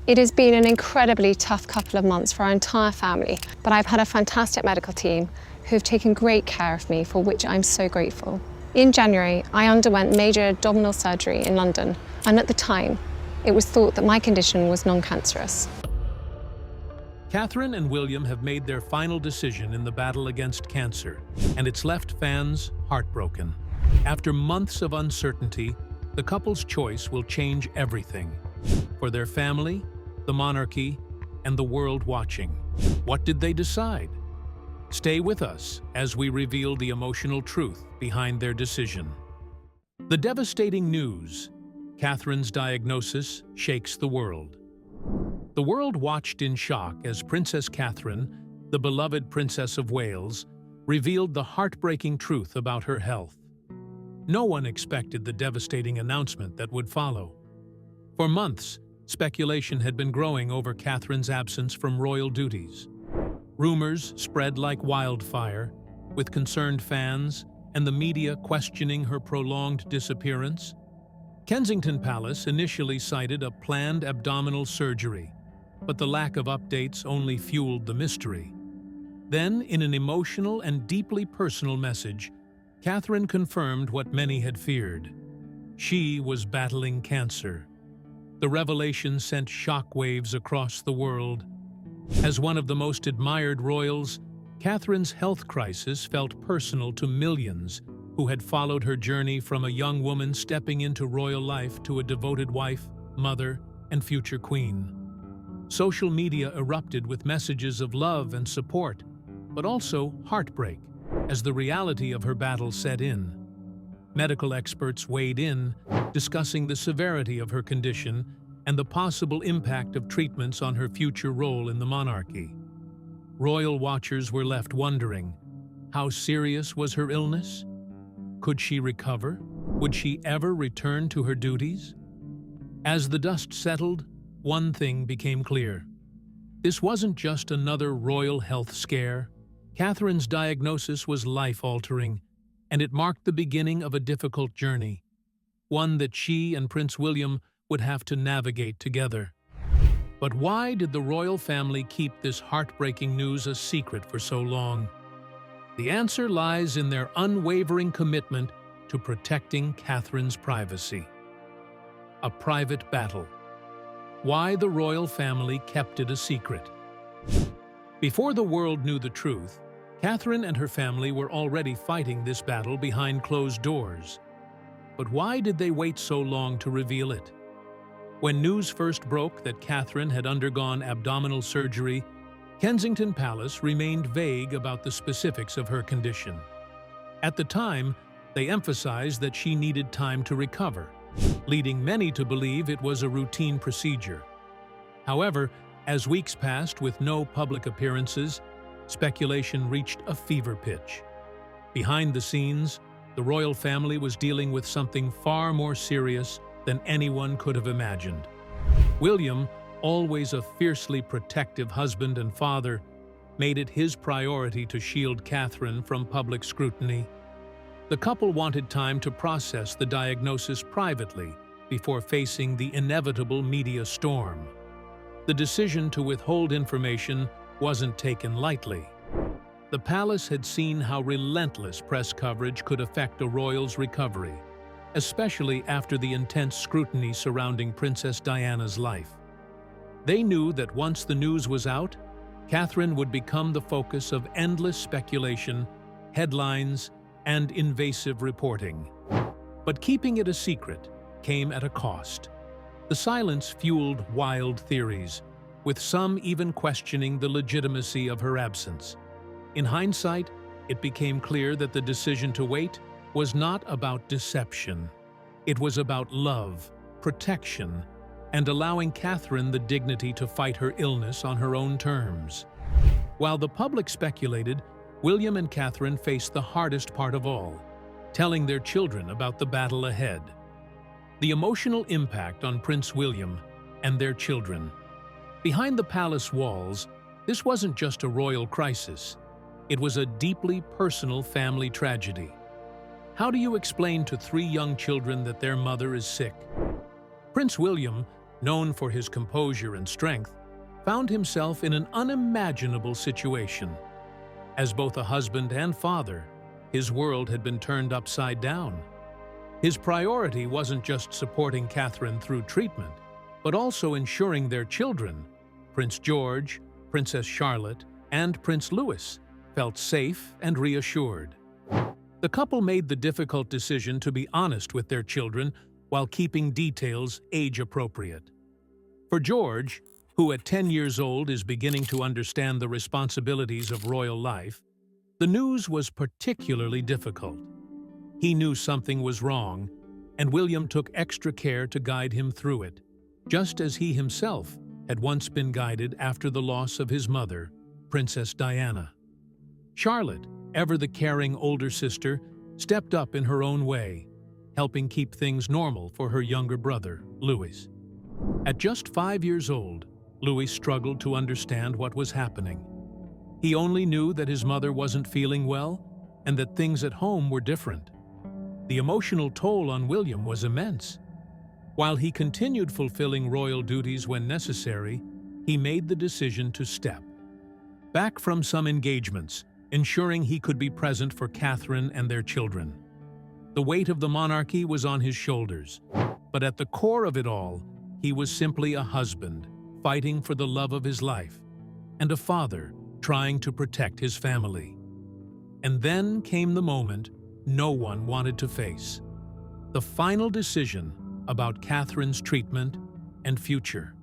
It has been an incredibly tough couple of months for our entire family, but I've had a fantastic medical team who have taken great care of me, for which I'm so grateful. In January, I underwent major abdominal surgery in London, and at the time, it was thought that my condition was non-cancerous. Catherine and William have made their final decision in the battle against cancer, and it's left fans heartbroken. After months of uncertainty, the couple's choice will change everything. For their family, the monarchy, and the world watching. What did they decide? Stay with us as we reveal the emotional truth behind their decision. The devastating news: Catherine's diagnosis shakes the world. The world watched in shock as Princess Catherine, the beloved Princess of Wales, revealed the heartbreaking truth about her health. No one expected the devastating announcement that would follow. For months, speculation had been growing over Catherine's absence from royal duties. Rumors spread like wildfire, with concerned fans and the media questioning her prolonged disappearance. Kensington Palace initially cited a planned abdominal surgery, but the lack of updates only fueled the mystery. Then, in an emotional and deeply personal message, Catherine confirmed what many had feared. She was battling cancer. The revelation sent shockwaves across the world. As one of the most admired royals, Catherine's health crisis felt personal to millions who had followed her journey from a young woman stepping into royal life to a devoted wife, mother, and future queen. Social media erupted with messages of love and support, but also heartbreak, as the reality of her battle set in. Medical experts weighed in, discussing the severity of her condition and the possible impact of treatments on her future role in the monarchy. Royal watchers were left wondering, how serious was her illness? Could she recover? Would she ever return to her duties? As the dust settled, one thing became clear. This wasn't just another royal health scare. Catherine's diagnosis was life-altering, and it marked the beginning of a difficult journey, one that she and Prince William would have to navigate together. But why did the royal family keep this heartbreaking news a secret for so long? The answer lies in their unwavering commitment to protecting Catherine's privacy. A private battle. Why the royal family kept it a secret. Before the world knew the truth, Catherine and her family were already fighting this battle behind closed doors. But why did they wait so long to reveal it? When news first broke that Catherine had undergone abdominal surgery, Kensington Palace remained vague about the specifics of her condition. At the time, they emphasized that she needed time to recover, leading many to believe it was a routine procedure. However, as weeks passed with no public appearances, speculation reached a fever pitch. Behind the scenes, the royal family was dealing with something far more serious than anyone could have imagined. William, always a fiercely protective husband and father, made it his priority to shield Catherine from public scrutiny. The couple wanted time to process the diagnosis privately before facing the inevitable media storm. The decision to withhold information wasn't taken lightly. The palace had seen how relentless press coverage could affect a royal's recovery, especially after the intense scrutiny surrounding Princess Diana's life. They knew that once the news was out, Catherine would become the focus of endless speculation, headlines, and invasive reporting. But keeping it a secret came at a cost. The silence fueled wild theories, with some even questioning the legitimacy of her absence. In hindsight, it became clear that the decision to wait was not about deception. It was about love, protection, and allowing Catherine the dignity to fight her illness on her own terms. While the public speculated, William and Catherine faced the hardest part of all, telling their children about the battle ahead. The emotional impact on Prince William and their children. Behind the palace walls, this wasn't just a royal crisis. It was a deeply personal family tragedy. How do you explain to 3 young children that their mother is sick? Prince William, known for his composure and strength, found himself in an unimaginable situation. As both a husband and father, his world had been turned upside down. His priority wasn't just supporting Catherine through treatment, but also ensuring their children, Prince George, Princess Charlotte, and Prince Louis, felt safe and reassured. The couple made the difficult decision to be honest with their children while keeping details age-appropriate. For George, who at 10 years old is beginning to understand the responsibilities of royal life, the news was particularly difficult. He knew something was wrong, and William took extra care to guide him through it, just as he himself had once been guided after the loss of his mother, Princess Diana. Charlotte, ever the caring older sister, stepped up in her own way, helping keep things normal for her younger brother, Louis. At just 5 years old, Louis struggled to understand what was happening. He only knew that his mother wasn't feeling well and that things at home were different. The emotional toll on William was immense. While he continued fulfilling royal duties when necessary, he made the decision to step back from some engagements, ensuring he could be present for Catherine and their children. The weight of the monarchy was on his shoulders, but at the core of it all, he was simply a husband, fighting for the love of his life, and a father, trying to protect his family. And then came the moment no one wanted to face: the final decision about Catherine's treatment and future.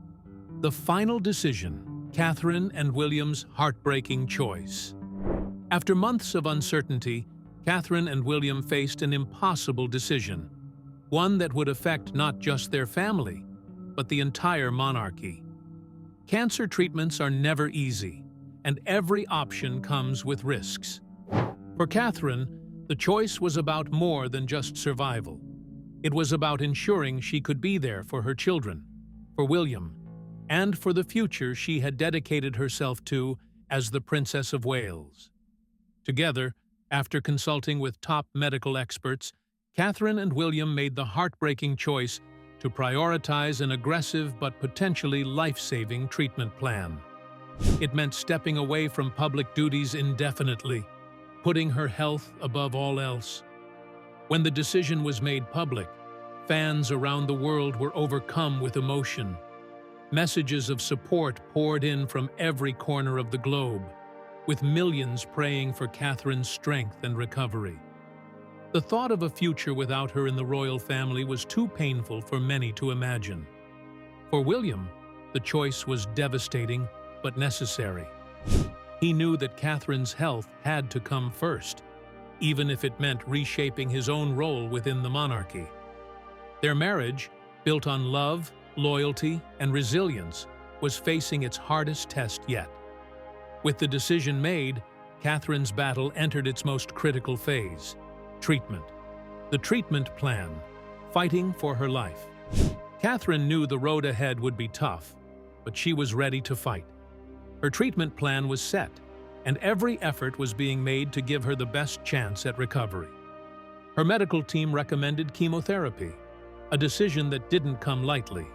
The final decision, Catherine and William's heartbreaking choice. After months of uncertainty, Catherine and William faced an impossible decision, one that would affect not just their family, but the entire monarchy. Cancer treatments are never easy, and every option comes with risks. For Catherine, the choice was about more than just survival. It was about ensuring she could be there for her children, for William, and for the future she had dedicated herself to as the Princess of Wales. Together, after consulting with top medical experts, Catherine and William made the heartbreaking choice to prioritize an aggressive but potentially life-saving treatment plan. It meant stepping away from public duties indefinitely, putting her health above all else. When the decision was made public, fans around the world were overcome with emotion. Messages of support poured in from every corner of the globe, with millions praying for Catherine's strength and recovery. The thought of a future without her in the royal family was too painful for many to imagine. For William, the choice was devastating but necessary. He knew that Catherine's health had to come first, even if it meant reshaping his own role within the monarchy. Their marriage, built on love, loyalty, and resilience, was facing its hardest test yet. With the decision made, Catherine's battle entered its most critical phase: treatment. The treatment plan, fighting for her life. Catherine knew the road ahead would be tough, but she was ready to fight. Her treatment plan was set, and every effort was being made to give her the best chance at recovery. Her medical team recommended chemotherapy, a decision that didn't come lightly.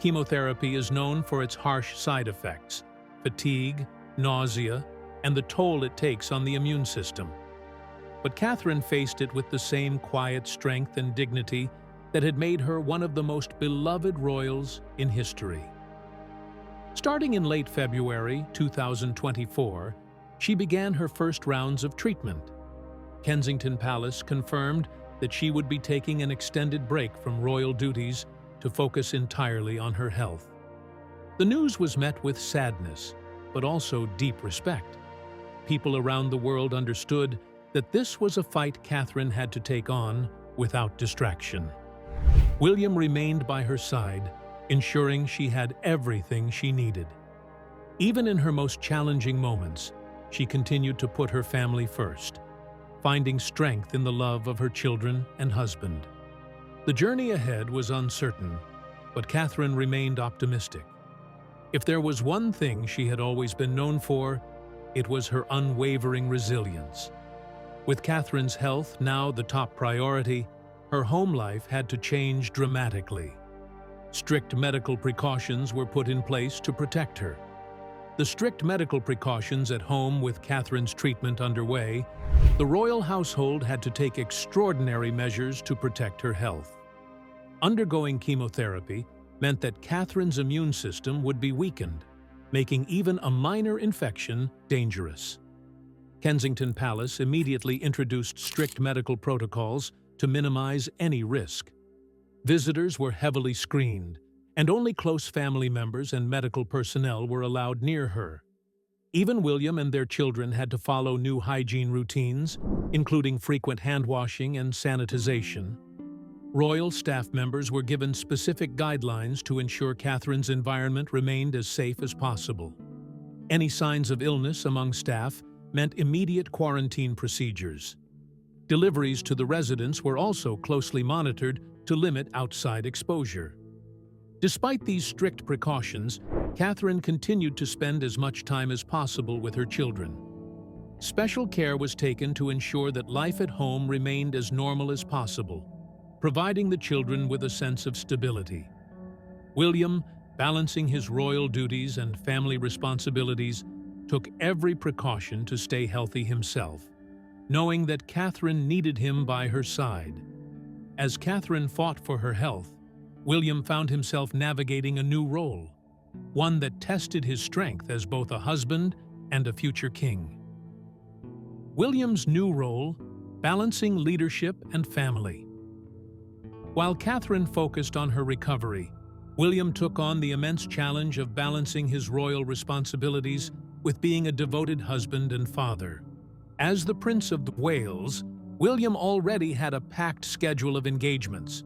Chemotherapy is known for its harsh side effects: fatigue, nausea, and the toll it takes on the immune system. But Catherine faced it with the same quiet strength and dignity that had made her one of the most beloved royals in history. Starting in late February 2024, she began her first rounds of treatment. Kensington Palace confirmed that she would be taking an extended break from royal duties to focus entirely on her health. The news was met with sadness, but also deep respect. People around the world understood that this was a fight Catherine had to take on without distraction. William remained by her side, ensuring she had everything she needed. Even in her most challenging moments, she continued to put her family first, finding strength in the love of her children and husband. The journey ahead was uncertain, but Catherine remained optimistic. If there was one thing she had always been known for, it was her unwavering resilience. With Catherine's health now the top priority, her home life had to change dramatically. Strict medical precautions were put in place to protect her. The strict medical precautions at home with Catherine's treatment underway, the royal household had to take extraordinary measures to protect her health. Undergoing chemotherapy meant that Catherine's immune system would be weakened, making even a minor infection dangerous. Kensington Palace immediately introduced strict medical protocols to minimize any risk. Visitors were heavily screened, and only close family members and medical personnel were allowed near her. Even William and their children had to follow new hygiene routines, including frequent hand-washing and sanitization. Royal staff members were given specific guidelines to ensure Catherine's environment remained as safe as possible. Any signs of illness among staff meant immediate quarantine procedures. Deliveries to the residents were also closely monitored to limit outside exposure. Despite these strict precautions, Catherine continued to spend as much time as possible with her children. Special care was taken to ensure that life at home remained as normal as possible, providing the children with a sense of stability. William, balancing his royal duties and family responsibilities, took every precaution to stay healthy himself, knowing that Catherine needed him by her side. As Catherine fought for her health, William found himself navigating a new role, one that tested his strength as both a husband and a future king. William's new role, balancing leadership and family. While Catherine focused on her recovery, William took on the immense challenge of balancing his royal responsibilities with being a devoted husband and father. As the Prince of Wales, William already had a packed schedule of engagements,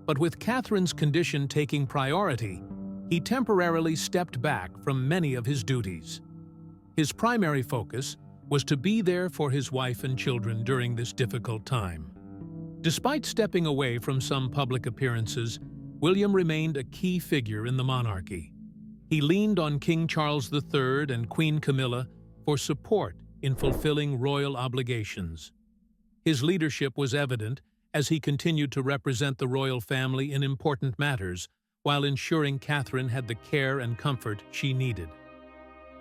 but with Catherine's condition taking priority, he temporarily stepped back from many of his duties. His primary focus was to be there for his wife and children during this difficult time. Despite stepping away from some public appearances, William remained a key figure in the monarchy. He leaned on King Charles III and Queen Camilla for support in fulfilling royal obligations. His leadership was evident as he continued to represent the royal family in important matters while ensuring Catherine had the care and comfort she needed.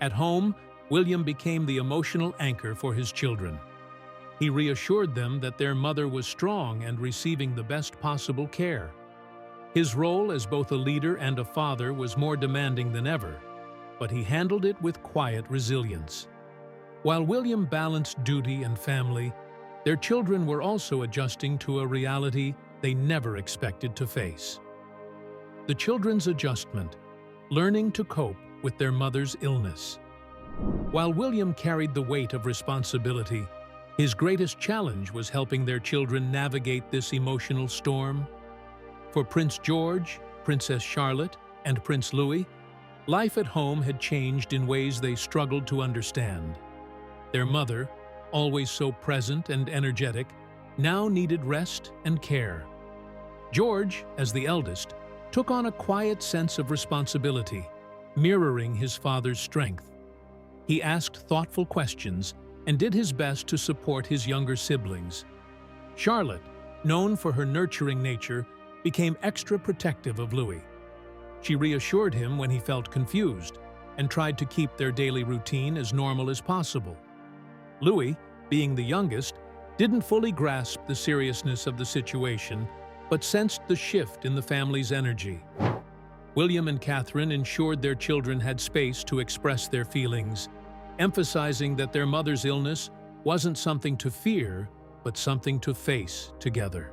At home, William became the emotional anchor for his children. He reassured them that their mother was strong and receiving the best possible care. His role as both a leader and a father was more demanding than ever, but he handled it with quiet resilience. While William balanced duty and family, their children were also adjusting to a reality they never expected to face. The children's adjustment, learning to cope with their mother's illness. While William carried the weight of responsibility, his greatest challenge was helping their children navigate this emotional storm. For Prince George, Princess Charlotte, and Prince Louis, life at home had changed in ways they struggled to understand. Their mother, always so present and energetic, now needed rest and care. George, as the eldest, took on a quiet sense of responsibility, mirroring his father's strength. He asked thoughtful questions and did his best to support his younger siblings. Charlotte, known for her nurturing nature, became extra protective of Louis. She reassured him when he felt confused and tried to keep their daily routine as normal as possible. Louis, being the youngest, didn't fully grasp the seriousness of the situation, but sensed the shift in the family's energy. William and Catherine ensured their children had space to express their feelings, emphasizing that their mother's illness wasn't something to fear, but something to face together.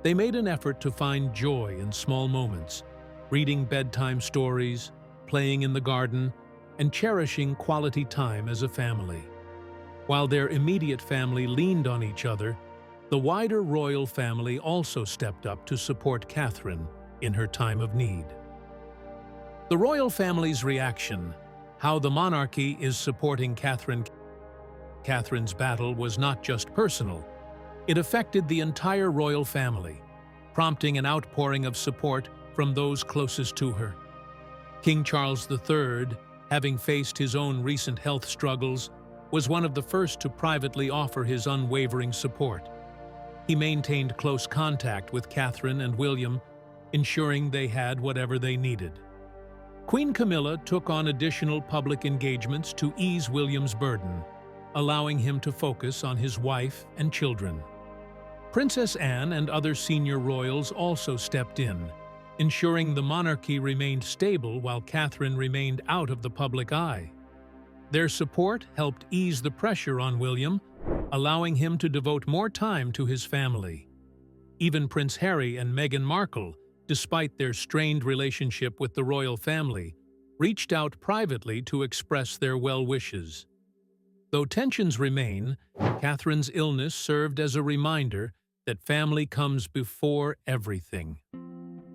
They made an effort to find joy in small moments, reading bedtime stories, playing in the garden, and cherishing quality time as a family. While their immediate family leaned on each other, the wider royal family also stepped up to support Catherine in her time of need. The royal family's reaction, how the monarchy is supporting Catherine. Catherine's battle was not just personal. It affected the entire royal family, prompting an outpouring of support from those closest to her. King Charles III, having faced his own recent health struggles, was one of the first to privately offer his unwavering support. He maintained close contact with Catherine and William, ensuring they had whatever they needed. Queen Camilla took on additional public engagements to ease William's burden, allowing him to focus on his wife and children. Princess Anne and other senior royals also stepped in, ensuring the monarchy remained stable while Catherine remained out of the public eye. Their support helped ease the pressure on William, allowing him to devote more time to his family. Even Prince Harry and Meghan Markle, despite their strained relationship with the royal family, reached out privately to express their well wishes. Though tensions remain, Catherine's illness served as a reminder that family comes before everything.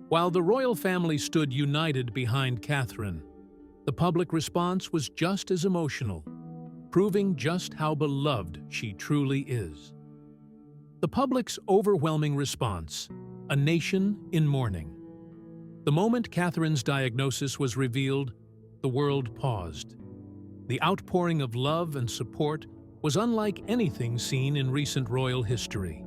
While the royal family stood united behind Catherine, the public response was just as emotional, proving just how beloved she truly is. The public's overwhelming response, a nation in mourning. The moment Catherine's diagnosis was revealed, the world paused. The outpouring of love and support was unlike anything seen in recent royal history.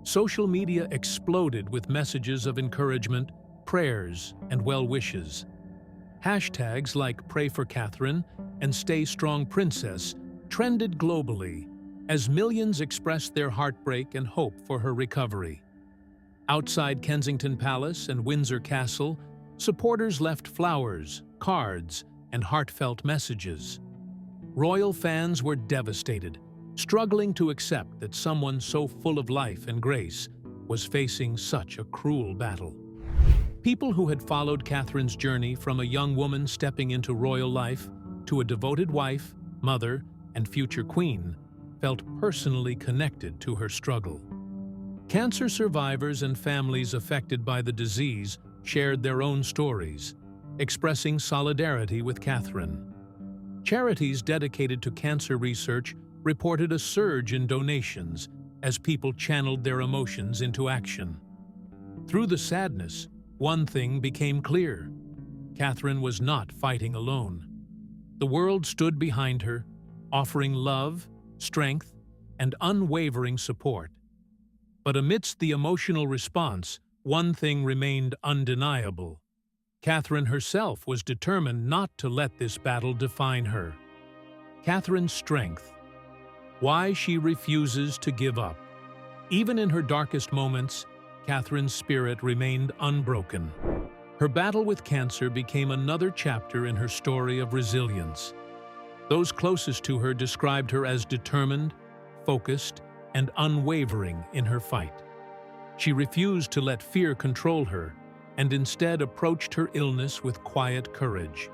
Social media exploded with messages of encouragement, prayers, and well wishes. Hashtags like Pray for Catherine and Stay Strong Princess trended globally as millions expressed their heartbreak and hope for her recovery. Outside Kensington Palace and Windsor Castle, supporters left flowers, cards, and heartfelt messages. Royal fans were devastated, struggling to accept that someone so full of life and grace was facing such a cruel battle. People who had followed Catherine's journey from a young woman stepping into royal life to a devoted wife, mother, and future queen felt personally connected to her struggle. Cancer survivors and families affected by the disease shared their own stories, expressing solidarity with Catherine. Charities dedicated to cancer research reported a surge in donations as people channeled their emotions into action. Through the sadness, one thing became clear: Catherine was not fighting alone. The world stood behind her, offering love, strength, and unwavering support. But amidst the emotional response, one thing remained undeniable. Catherine herself was determined not to let this battle define her. Catherine's strength. Why she refuses to give up. Even in her darkest moments, Catherine's spirit remained unbroken. Her battle with cancer became another chapter in her story of resilience. Those closest to her described her as determined, focused, and unwavering in her fight. She refused to let fear control her, and instead approached her illness with quiet courage.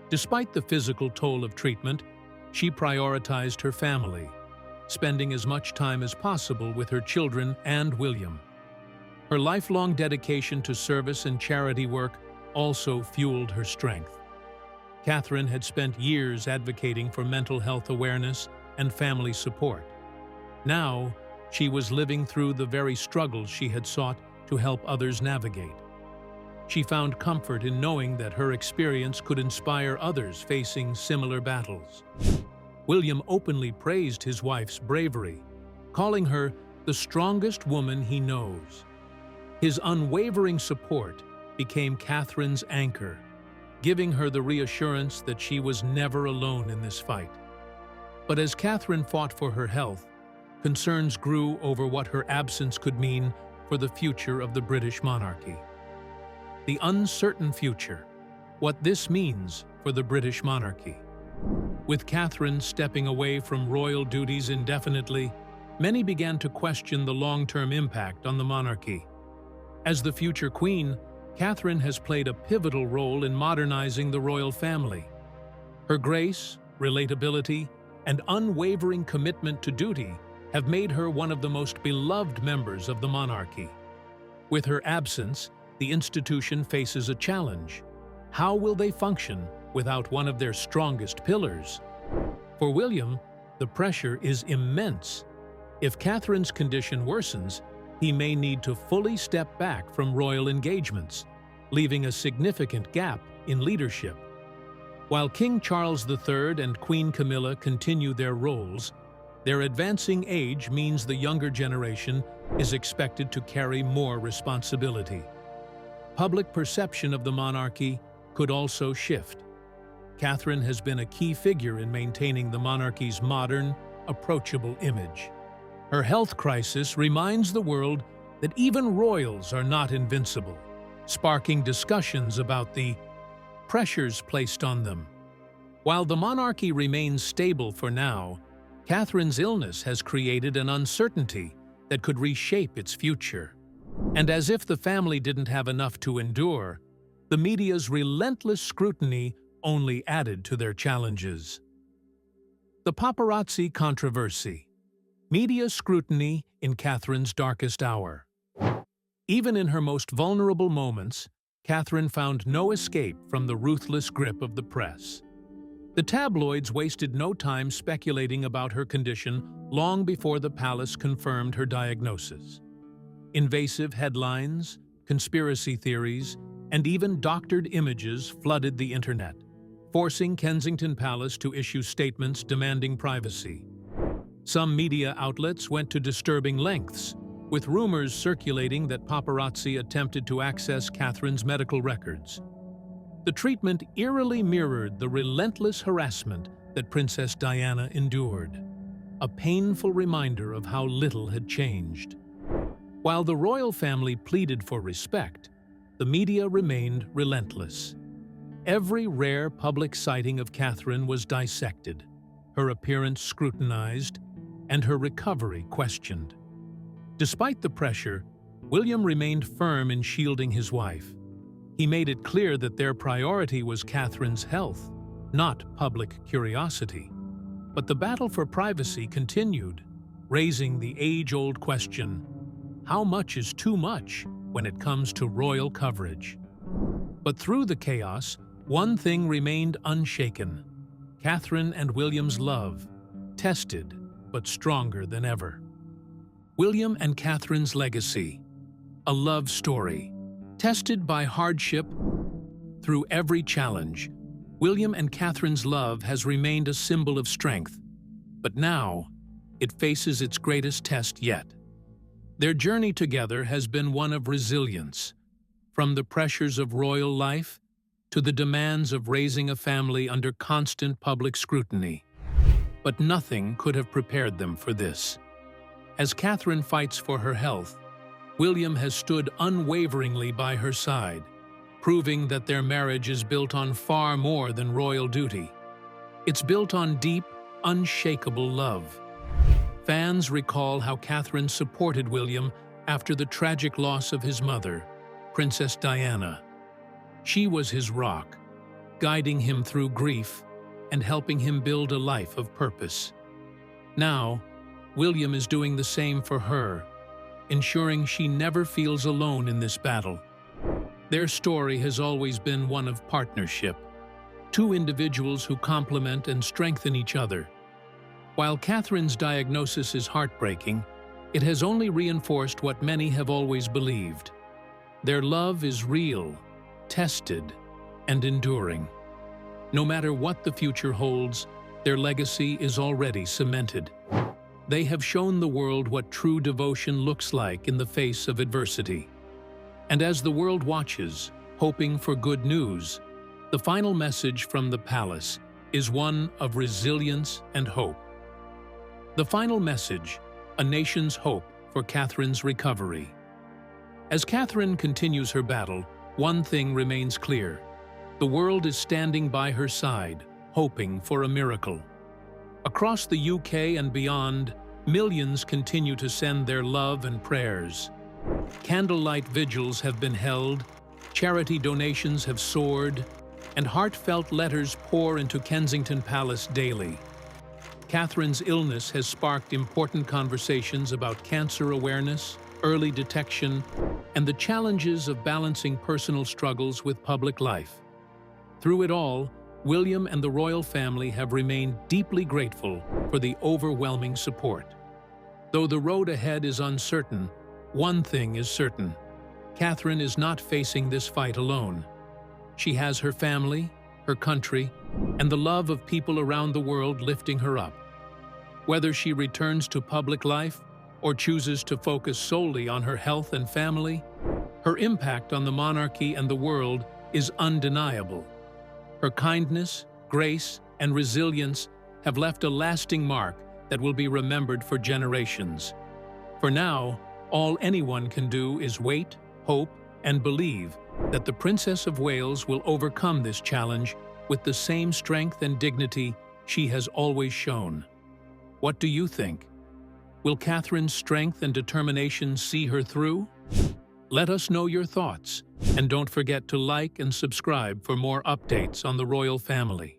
Despite the physical toll of treatment, she prioritized her family, spending as much time as possible with her children and William. Her lifelong dedication to service and charity work also fueled her strength. Catherine had spent years advocating for mental health awareness and family support. Now, she was living through the very struggles she had sought to help others navigate. She found comfort in knowing that her experience could inspire others facing similar battles. William openly praised his wife's bravery, calling her the strongest woman he knows. His unwavering support became Catherine's anchor, giving her the reassurance that she was never alone in this fight. But as Catherine fought for her health, concerns grew over what her absence could mean for the future of the British monarchy. The uncertain future, what this means for the British monarchy. With Catherine stepping away from royal duties indefinitely, many began to question the long-term impact on the monarchy. As the future queen, Catherine has played a pivotal role in modernizing the royal family. Her grace, relatability, and unwavering commitment to duty have made her one of the most beloved members of the monarchy. With her absence, the institution faces a challenge. How will they function without one of their strongest pillars? For William, the pressure is immense. If Catherine's condition worsens, he may need to fully step back from royal engagements, leaving a significant gap in leadership. While King Charles III and Queen Camilla continue their roles, their advancing age means the younger generation is expected to carry more responsibility. public perception of the monarchy could also shift. Catherine has been a key figure in maintaining the monarchy's modern, approachable image. Her health crisis reminds the world that even royals are not invincible, sparking discussions about the pressures placed on them. While the monarchy remains stable for now, Catherine's illness has created an uncertainty that could reshape its future. And as if the family didn't have enough to endure, the media's relentless scrutiny only added to their challenges. The paparazzi controversy. Media scrutiny in Catherine's darkest hour. Even in her most vulnerable moments, Catherine found no escape from the ruthless grip of the press. The tabloids wasted no time speculating about her condition long before the palace confirmed her diagnosis. Invasive headlines, conspiracy theories, and even doctored images flooded the internet, forcing Kensington Palace to issue statements demanding privacy. Some media outlets went to disturbing lengths, with rumors circulating that paparazzi attempted to access Catherine's medical records. The treatment eerily mirrored the relentless harassment that Princess Diana endured, a painful reminder of how little had changed. While the royal family pleaded for respect, the media remained relentless. Every rare public sighting of Catherine was dissected, her appearance scrutinized, and her recovery questioned. Despite the pressure, William remained firm in shielding his wife. He made it clear that their priority was Catherine's health, not public curiosity. But the battle for privacy continued, raising the age-old question, how much is too much when it comes to royal coverage? But through the chaos, one thing remained unshaken: Catherine and William's love, tested but stronger than ever. William and Catherine's legacy, a love story. Tested by hardship, through every challenge, William and Catherine's love has remained a symbol of strength. But now, it faces its greatest test yet. Their journey together has been one of resilience, from the pressures of royal life to the demands of raising a family under constant public scrutiny. But nothing could have prepared them for this. As Catherine fights for her health, William has stood unwaveringly by her side, proving that their marriage is built on far more than royal duty. It's built on deep, unshakable love. Fans recall how Catherine supported William after the tragic loss of his mother, Princess Diana. She was his rock, guiding him through grief and helping him build a life of purpose. Now, William is doing the same for her, ensuring she never feels alone in this battle. Their story has always been one of partnership, two individuals who complement and strengthen each other. While Catherine's diagnosis is heartbreaking, it has only reinforced what many have always believed. Their love is real, tested, and enduring. No matter what the future holds, their legacy is already cemented. They have shown the world what true devotion looks like in the face of adversity. And as the world watches, hoping for good news, the final message from the palace is one of resilience and hope. The final message, a nation's hope for Catherine's recovery. As Catherine continues her battle, one thing remains clear: the world is standing by her side, hoping for a miracle. Across the UK and beyond, millions continue to send their love and prayers. Candlelight vigils have been held, charity donations have soared, and heartfelt letters pour into Kensington Palace daily. Catherine's illness has sparked important conversations about cancer awareness, early detection, and the challenges of balancing personal struggles with public life. Through it all, William and the royal family have remained deeply grateful for the overwhelming support. Though the road ahead is uncertain, one thing is certain: Catherine is not facing this fight alone. She has her family, her country, and the love of people around the world lifting her up. Whether she returns to public life or chooses to focus solely on her health and family, Her impact on the monarchy and the world is undeniable. Her kindness, grace, and resilience have left a lasting mark that will be remembered for generations. For now, all anyone can do is wait, hope, and believe that the Princess of Wales will overcome this challenge with the same strength and dignity she has always shown. What do you think? Will Catherine's strength and determination see her through? Let us know your thoughts, and don't forget to like and subscribe for more updates on the royal family.